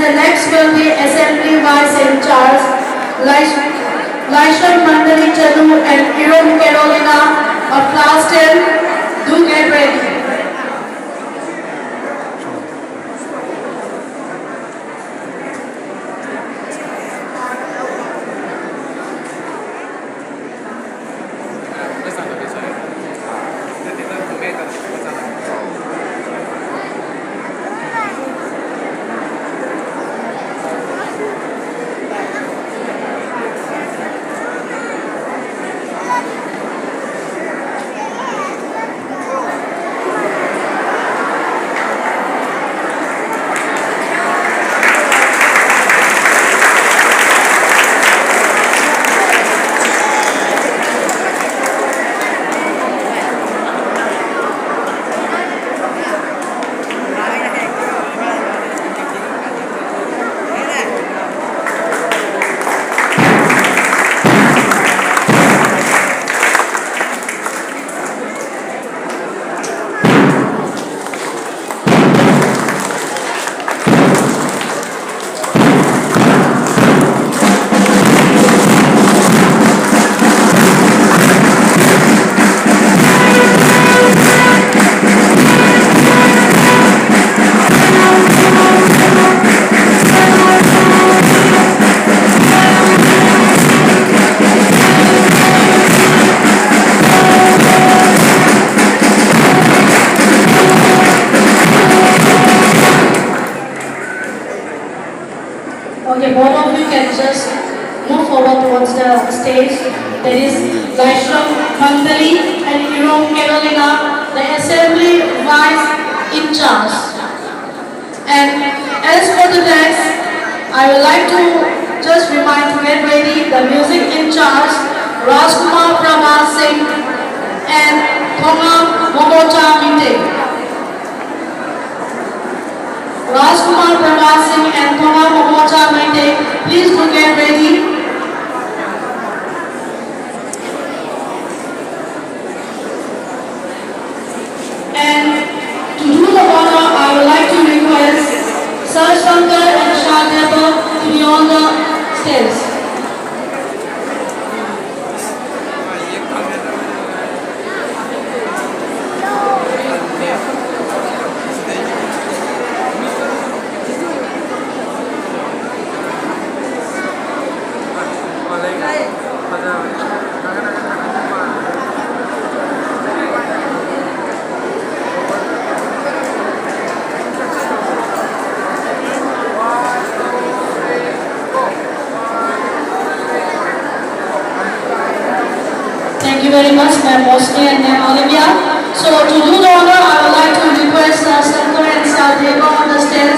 the next will be Assembly Vice in Charge, Laisham Mandali Chadu and Irom Carolina of Class 10. Do get ready. Okay, both of you can just move forward towards the stage. There is Laishram Mandali and Irom Carolina, the Assembly Vice in Charge. And as for the dance, I would like to just remind to get ready the music in charge, Rajkumar Prabha Singh and Thongam Momocha Minte. Rajkumar Prabha Singh and Thongam Momocha Minte, please do get ready. And to do the honor, I would like to request Sir Shankar and Shadeva to be on the stage. Thank you very much, Ma'am Mosni and Ma'am Olivia. So to do the honor, I would like to request Shankar and Shadeva on the stage.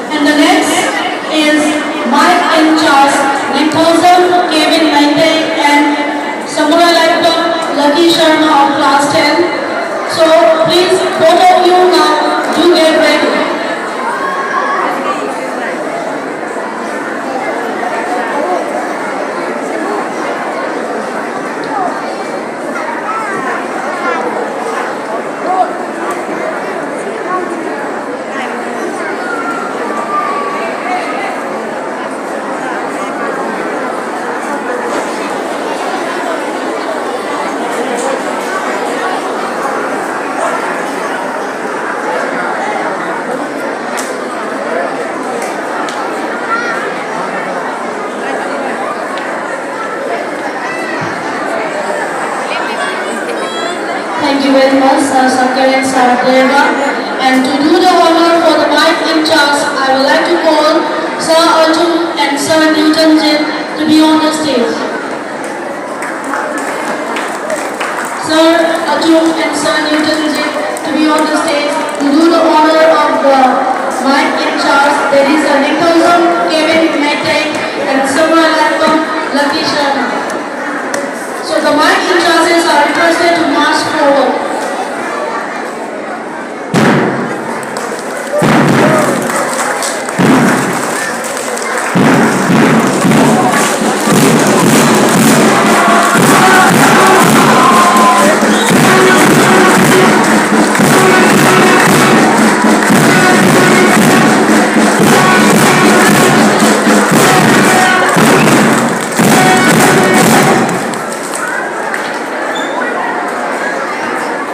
And the next is Mike in charge, Nikozam, Kevin Mende and Samurai Laptop, Lucky Sharma of class 10. So please, both of you now do get ready. Thank you very much, Shankar and Shadeva. And to do the honor for the mic in charge, I would like to call Sir Arjun and Sir Newton Jit to be on the stage. there is a Nicholson, Kevin Maytag, and Samalatham Lucky Sharma. So the mic in charges are requested to march forward.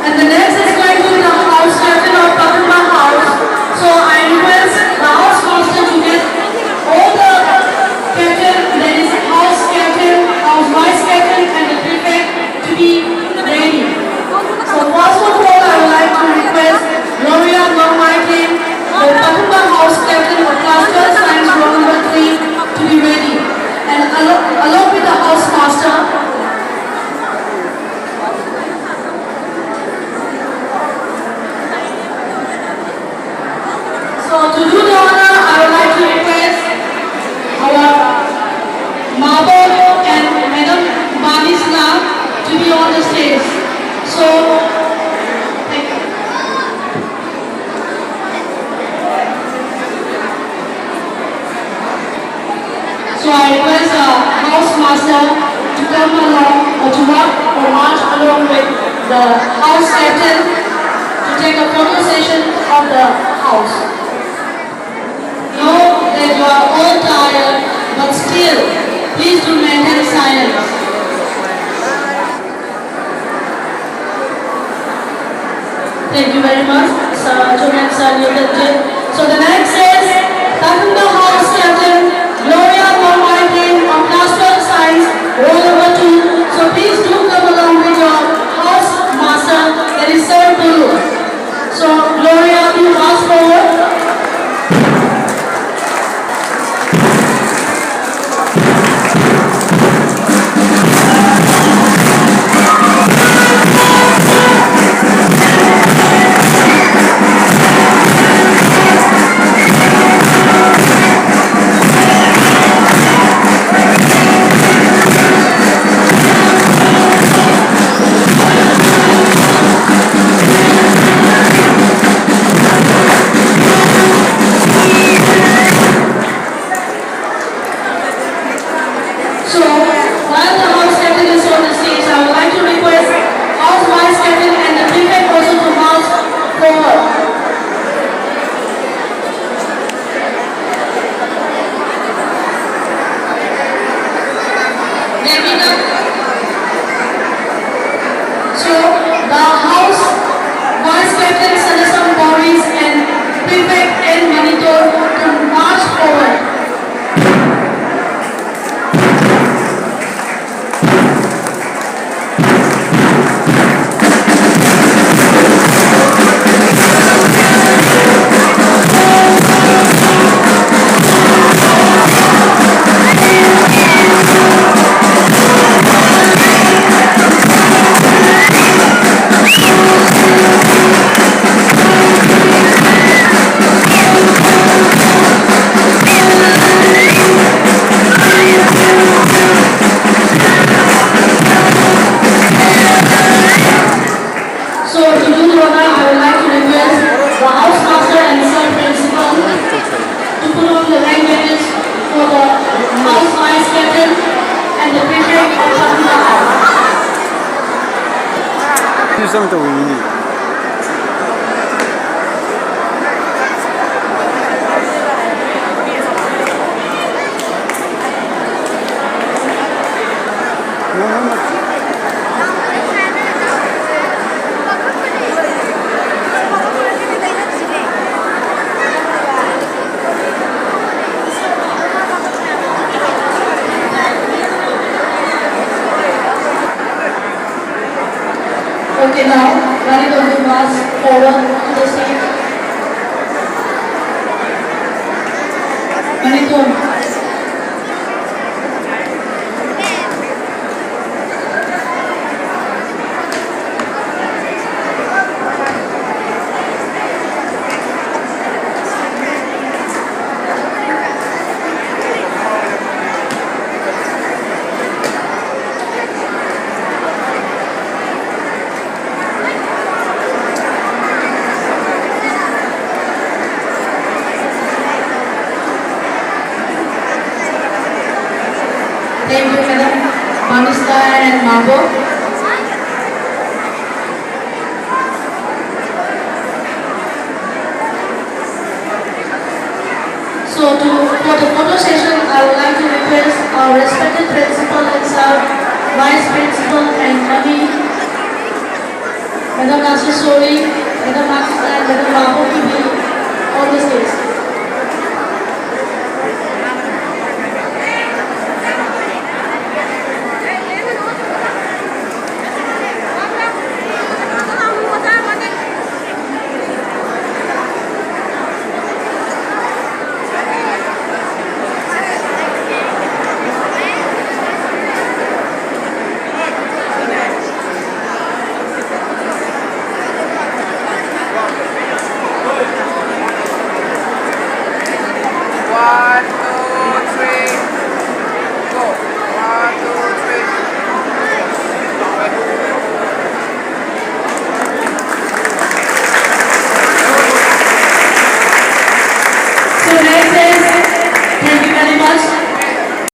And the next is going to be the house captain of Pakumba House. So I request the house master to get all the captain, that is house captain, house vice captain, and the prefect to be ready. So first of all, I would like to request Gloria Longmaitin, the Pakumba House captain of class 12 science row number 3, to be ready. And along with the house master, so to do the honor, I would like to request our Mabo and Madam Banisla to be on the stage. So, thank you. So I request the house master to come along or to walk or march along with the house captain to take a photo session of the house. Know that you are all tired, but still, please do maintain silence. Thank you very much, Sir Junaid Sir. So the next is Pakumba House Captain Gloria Longmaitin of class 12 science, roll number 2. So please do come along with your house master, that is Sir Bulu. So Gloria, you pass forward. So, while the house captain is on the stage, I would like to request house vice captain and the prefect also to march forward. So, the house vice captain Sanasam Boris and prefect N. Manito to march forward. So to do the honor, I would like to request the house master and sir principal to put on the languages for the house vice captain and the prefect of Pakumba House. 地上抖音。 Okay, now Manito will pass forward to the stage. Manito. Diane and Margot. So for the photo session, I would like to request our respected principal and sir, vice principal and Ami, Madam Nasir Sori, Madam Marcus and Madam Babu to be on the stage.